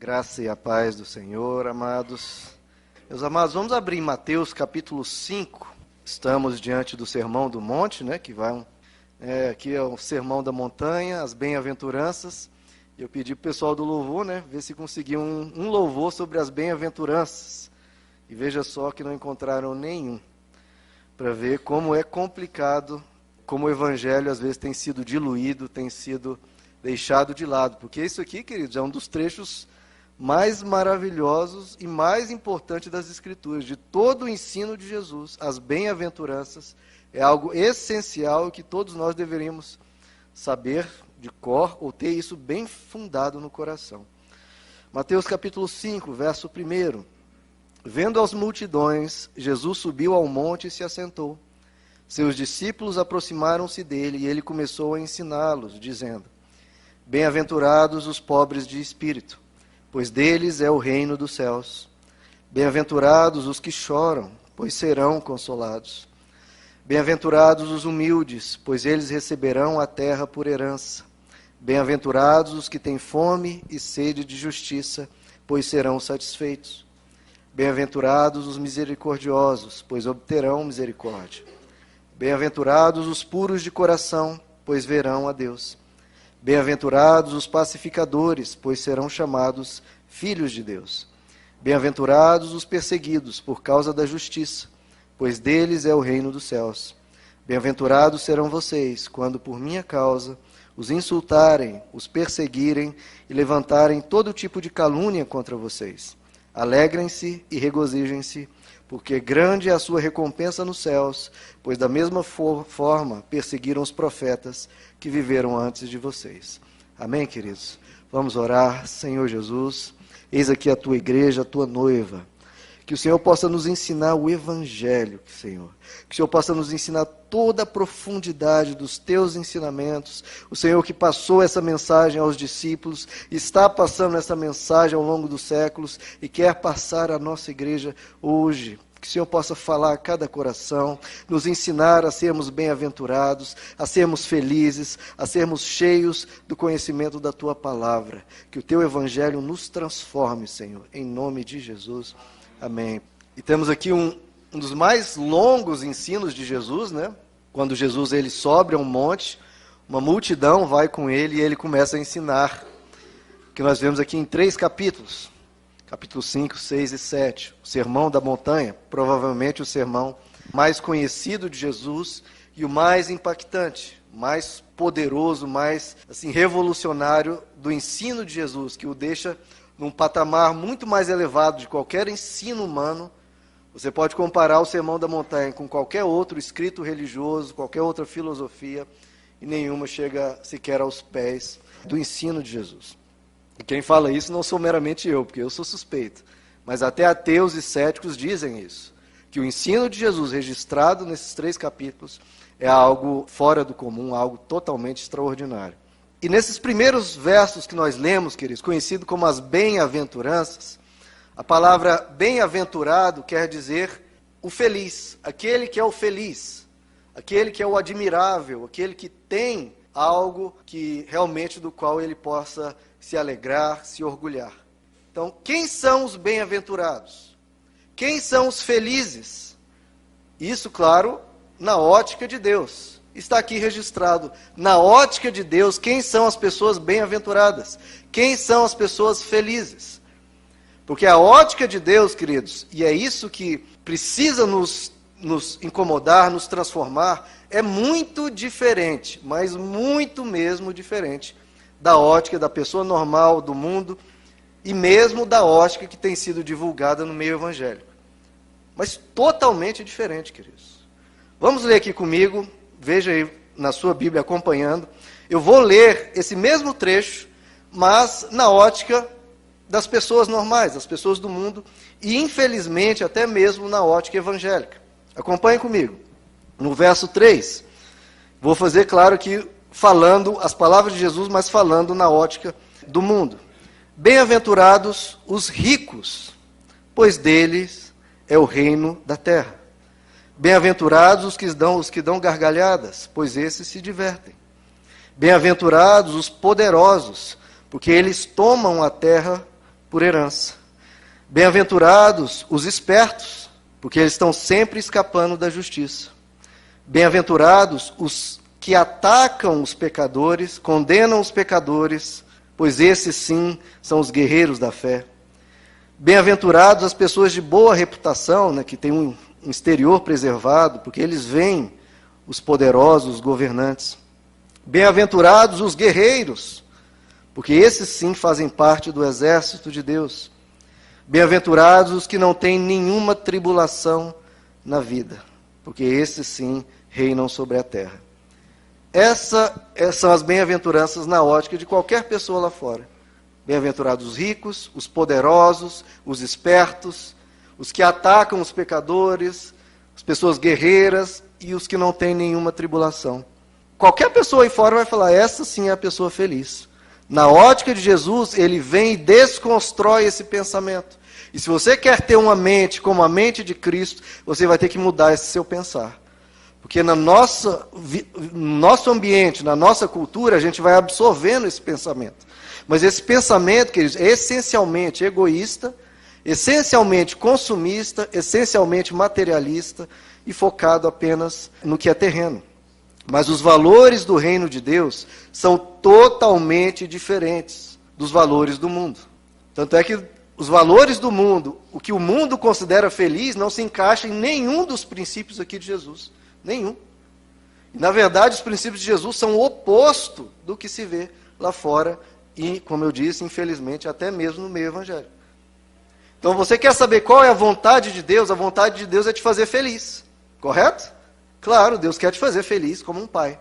Graça e a paz do Senhor, amados. Meus amados, vamos abrir em Mateus capítulo 5. Estamos diante do Sermão do Monte, né? Aqui é o Sermão da Montanha, as bem-aventuranças. Eu pedi para o pessoal do louvor, né? Ver se conseguiam um louvor sobre as bem-aventuranças. E veja só que não encontraram nenhum. Para ver como é complicado, como o Evangelho às vezes tem sido diluído, tem sido deixado de lado. Porque isso aqui, queridos, é um dos trechos mais maravilhosos e mais importantes das Escrituras. De todo o ensino de Jesus, as bem-aventuranças é algo essencial que todos nós deveríamos saber de cor ou ter isso bem fundado no coração. Mateus capítulo 5, verso 1. Vendo as multidões, Jesus subiu ao monte e se assentou. Seus discípulos aproximaram-se dele e ele começou a ensiná-los, dizendo: Bem-aventurados os pobres de espírito, pois deles é o reino dos céus. Bem-aventurados os que choram, pois serão consolados. Bem-aventurados os humildes, pois eles receberão a terra por herança. Bem-aventurados os que têm fome e sede de justiça, pois serão satisfeitos. Bem-aventurados os misericordiosos, pois obterão misericórdia. Bem-aventurados os puros de coração, pois verão a Deus. Bem-aventurados os pacificadores, pois serão chamados filhos de Deus. Bem-aventurados os perseguidos por causa da justiça, pois deles é o reino dos céus. Bem-aventurados serão vocês, quando por minha causa os insultarem, os perseguirem e levantarem todo tipo de calúnia contra vocês. Alegrem-se e regozijem-se, porque grande é a sua recompensa nos céus, pois da mesma forma perseguiram os profetas que viveram antes de vocês. Amém, queridos? Vamos orar. Senhor Jesus, eis aqui a tua igreja, a tua noiva. Que o Senhor possa nos ensinar o Evangelho, Senhor. Que o Senhor possa nos ensinar toda a profundidade dos teus ensinamentos. O Senhor que passou essa mensagem aos discípulos, está passando essa mensagem ao longo dos séculos e quer passar à nossa igreja hoje. Que o Senhor possa falar a cada coração, nos ensinar a sermos bem-aventurados, a sermos felizes, a sermos cheios do conhecimento da tua palavra. Que o teu Evangelho nos transforme, Senhor, em nome de Jesus. Amém. E temos aqui um dos mais longos ensinos de Jesus, né? Quando Jesus ele sobe a um monte, uma multidão vai com ele e ele começa a ensinar. Que nós vemos aqui em 3 capítulos. Capítulo 5, 6 e 7. O Sermão da Montanha, provavelmente o sermão mais conhecido de Jesus e o mais impactante, mais poderoso, mais assim, revolucionário do ensino de Jesus, que o deixa num patamar muito mais elevado de qualquer ensino humano. Você pode comparar o Sermão da Montanha com qualquer outro escrito religioso, qualquer outra filosofia, e nenhuma chega sequer aos pés do ensino de Jesus. E quem fala isso não sou meramente eu, porque eu sou suspeito, mas até ateus e céticos dizem isso, que o ensino de Jesus registrado nesses 3 capítulos é algo fora do comum, algo totalmente extraordinário. E nesses primeiros versos que nós lemos, queridos, conhecido como as bem-aventuranças, a palavra bem-aventurado quer dizer o feliz, aquele que é o feliz, aquele que é o admirável, aquele que tem algo que realmente do qual ele possa se alegrar, se orgulhar. Então, quem são os bem-aventurados? Quem são os felizes? Isso, claro, na ótica de Deus. Está aqui registrado, na ótica de Deus, quem são as pessoas bem-aventuradas, quem são as pessoas felizes. Porque a ótica de Deus, queridos, e é isso que precisa nos incomodar, nos transformar, é muito diferente, mas muito mesmo diferente, da ótica da pessoa normal, do mundo, e mesmo da ótica que tem sido divulgada no meio evangélico. Mas totalmente diferente, queridos. Vamos ler aqui comigo. Veja aí na sua Bíblia acompanhando. Eu vou ler esse mesmo trecho, mas na ótica das pessoas normais, das pessoas do mundo, e infelizmente até mesmo na ótica evangélica. Acompanhe comigo. No verso 3, vou fazer claro que falando as palavras de Jesus, mas falando na ótica do mundo. Bem-aventurados os ricos, pois deles é o reino da terra. Bem-aventurados os que dão gargalhadas, pois esses se divertem. Bem-aventurados os poderosos, porque eles tomam a terra por herança. Bem-aventurados os espertos, porque eles estão sempre escapando da justiça. Bem-aventurados os que atacam os pecadores, condenam os pecadores, pois esses sim são os guerreiros da fé. Bem-aventurados as pessoas de boa reputação, né, que têm um exterior preservado, porque eles veem os poderosos, os governantes. Bem-aventurados os guerreiros, porque esses sim fazem parte do exército de Deus. Bem-aventurados os que não têm nenhuma tribulação na vida, porque esses sim reinam sobre a terra. Essas são as bem-aventuranças na ótica de qualquer pessoa lá fora. Bem-aventurados os ricos, os poderosos, os espertos, os que atacam os pecadores, as pessoas guerreiras e os que não têm nenhuma tribulação. Qualquer pessoa aí fora vai falar, essa sim é a pessoa feliz. Na ótica de Jesus, ele vem e desconstrói esse pensamento. E se você quer ter uma mente como a mente de Cristo, você vai ter que mudar esse seu pensar. Porque no nosso ambiente, na nossa cultura, a gente vai absorvendo esse pensamento. Mas esse pensamento, queridos, é essencialmente egoísta, essencialmente consumista, essencialmente materialista e focado apenas no que é terreno. Mas os valores do reino de Deus são totalmente diferentes dos valores do mundo. Tanto é que os valores do mundo, o que o mundo considera feliz, não se encaixa em nenhum dos princípios aqui de Jesus. Nenhum. E, na verdade, os princípios de Jesus são o oposto do que se vê lá fora e, como eu disse, infelizmente, até mesmo no meio evangélico. Então, você quer saber qual é a vontade de Deus? A vontade de Deus é te fazer feliz. Correto? Claro, Deus quer te fazer feliz como um pai.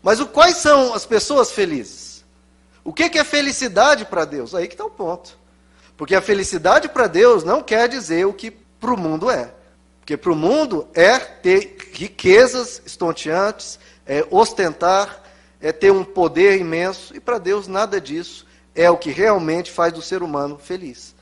Mas quais são as pessoas felizes? O que é felicidade para Deus? Aí que está o ponto. Porque a felicidade para Deus não quer dizer o que para o mundo é. Porque para o mundo é ter riquezas estonteantes, é ostentar, é ter um poder imenso. E para Deus nada disso é o que realmente faz do ser humano feliz.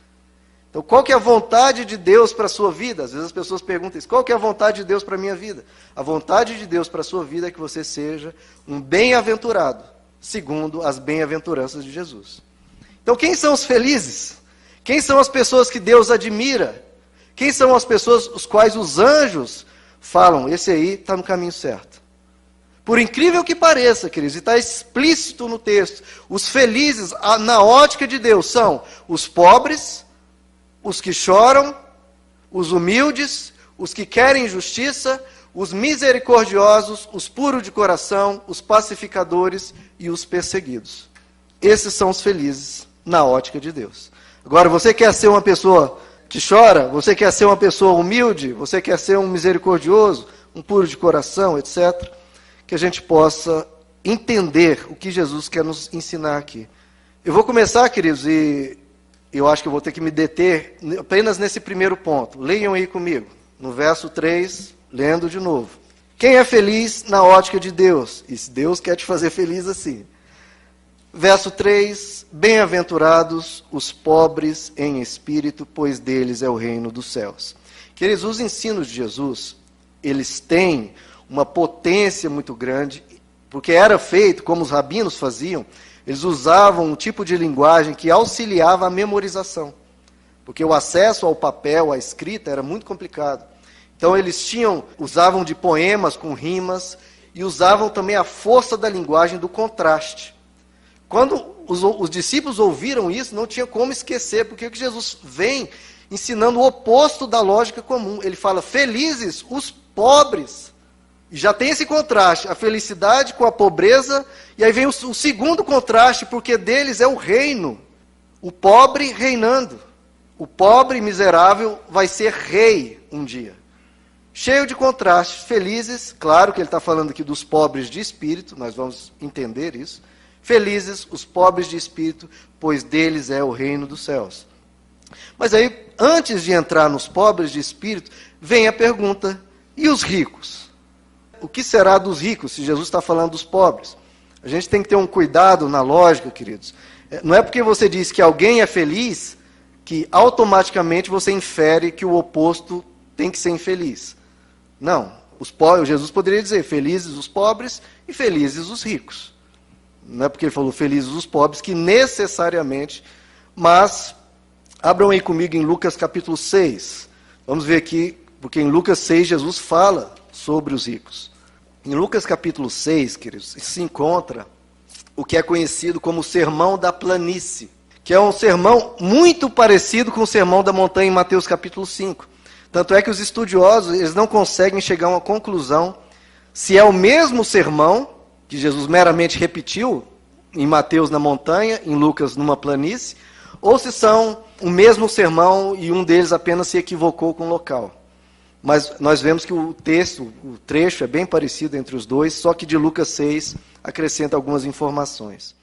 Então, qual que é a vontade de Deus para a sua vida? Às vezes as pessoas perguntam isso, qual que é a vontade de Deus para a minha vida? A vontade de Deus para a sua vida é que você seja um bem-aventurado, segundo as bem-aventuranças de Jesus. Então, quem são os felizes? Quem são as pessoas que Deus admira? Quem são as pessoas os quais os anjos falam, esse aí está no caminho certo? Por incrível que pareça, queridos, e está explícito no texto, os felizes, na ótica de Deus, são os pobres, os que choram, os humildes, os que querem justiça, os misericordiosos, os puros de coração, os pacificadores e os perseguidos. Esses são os felizes na ótica de Deus. Agora, você quer ser uma pessoa que chora? Você quer ser uma pessoa humilde? Você quer ser um misericordioso, um puro de coração, etc.? Que a gente possa entender o que Jesus quer nos ensinar aqui. Eu vou começar, queridos, e eu acho que eu vou ter que me deter apenas nesse primeiro ponto. Leiam aí comigo, no verso 3, lendo de novo. Quem é feliz na ótica de Deus? E se Deus quer te fazer feliz assim. Verso 3, bem-aventurados os pobres em espírito, pois deles é o reino dos céus. Queridos, os ensinos de Jesus, eles têm uma potência muito grande, porque era feito, como os rabinos faziam, eles usavam um tipo de linguagem que auxiliava a memorização, porque o acesso ao papel, à escrita, era muito complicado. Então eles usavam de poemas com rimas, e usavam também a força da linguagem do contraste. Quando os discípulos ouviram isso, não tinha como esquecer, porque Jesus vem ensinando o oposto da lógica comum. Ele fala, felizes os pobres. E já tem esse contraste, a felicidade com a pobreza, e aí vem o segundo contraste, porque deles é o reino, o pobre reinando. O pobre miserável vai ser rei um dia. Cheio de contrastes, felizes, claro que ele está falando aqui dos pobres de espírito, nós vamos entender isso. Felizes os pobres de espírito, pois deles é o reino dos céus. Mas aí, antes de entrar nos pobres de espírito, vem a pergunta, e os ricos? O que será dos ricos, se Jesus está falando dos pobres? A gente tem que ter um cuidado na lógica, queridos. Não é porque você diz que alguém é feliz, que automaticamente você infere que o oposto tem que ser infeliz. Não. Jesus poderia dizer, felizes os pobres e felizes os ricos. Não é porque ele falou felizes os pobres que necessariamente, mas Abram aí comigo em Lucas capítulo 6. Vamos ver aqui, porque em Lucas 6 Jesus fala sobre os ricos. Em Lucas capítulo 6, queridos, se encontra o que é conhecido como o Sermão da Planície, que é um sermão muito parecido com o Sermão da Montanha em Mateus capítulo 5. Tanto é que os estudiosos eles não conseguem chegar a uma conclusão se é o mesmo sermão que Jesus meramente repetiu em Mateus na montanha, em Lucas numa planície, ou se são o mesmo sermão e um deles apenas se equivocou com o local. Mas nós vemos que o texto, o trecho é bem parecido entre os dois, só que de Lucas 6 acrescenta algumas informações.